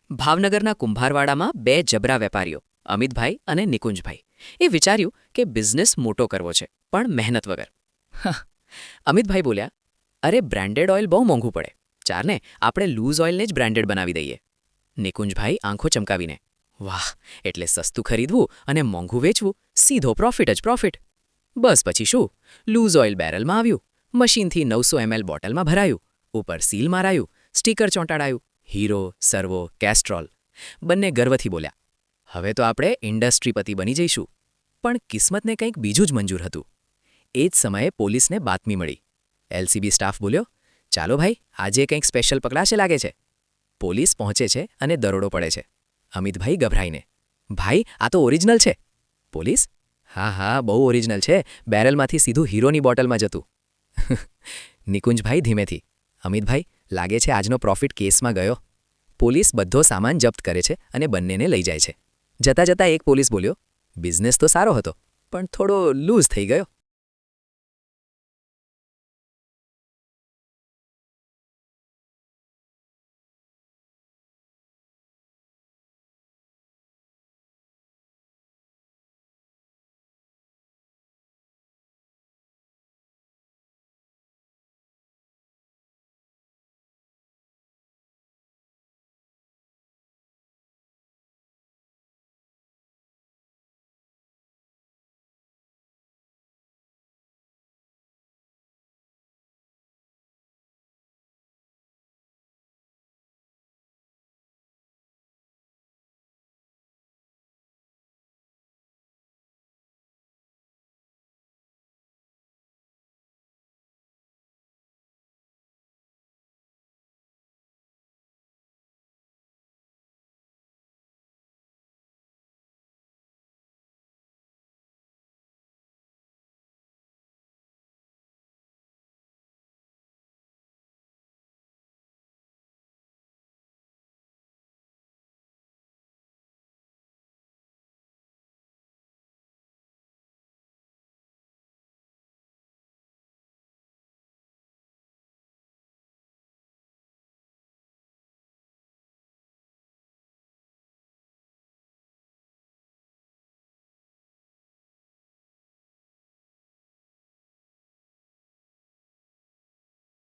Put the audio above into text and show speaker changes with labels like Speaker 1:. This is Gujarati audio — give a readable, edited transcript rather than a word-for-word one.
Speaker 1: ભાવનગરના કુંભારવાડામાં બે જબરા વેપારીઓ અમિતભાઈ અને નિકુંજભાઈ એ વિચાર્યું કે બિઝનેસ મોટો કરવો છે પણ મહેનત વગર. અમિતભાઈ બોલ્યા, અરે બ્રાન્ડેડ ઓઇલ બહુ મોંઘું પડે, ચારને આપણે લૂઝ ઓઇલને જ બ્રાન્ડેડ બનાવી દઈએ. નિકુંજભાઈ આંખો ચમકાવીને, વાહ, એટલે સસ્તું ખરીદવું અને મોંઘું વેચવું, સીધો પ્રોફિટ જ પ્રોફિટ. બસ પછી શું, લૂઝ ઓઇલ બેરલમાં આવ્યું, મશીનથી 900 ml બોટલમાં ભરાયું, ઉપર સીલ મારાયું, સ્ટીકર ચોંટાડાયું, હીરો, સર્વો, કેસ્ટ્રોલ. બંને ગર્વથી બોલ્યા, હવે તો આપણે ઇન્ડસ્ટ્રીપતિ બની જઈશું. પણ કિસ્મતને કંઈક બીજું જ મંજૂર હતું. એ જ સમયે પોલીસને બાતમી મળી. એલસીબી સ્ટાફ બોલ્યો, ચાલો ભાઈ, આજે કંઈક સ્પેશિયલ પકડાશે લાગે છે. પોલીસ પહોંચે છે અને દરોડો પડે છે. અમિતભાઈ ગભરાઈને, ભાઈ આ તો ઓરિજિનલ છે. પોલીસ, હા હા બહુ ઓરિજિનલ છે, બેરલમાંથી સીધું હીરોની બોટલમાં જતું. નિકુંજભાઈ ધીમેથી, અમિતભાઈ લાગે છે આજનો પ્રોફિટ કેસમાં ગયો. પોલીસ બધો સામાન જપ્ત કરે છે અને બંનેને લઈ જાય છે. જતાં જતાં એક પોલીસ બોલ્યો, બિઝનેસ તો સારો હતો પણ થોડો લૂઝ થઈ ગયો.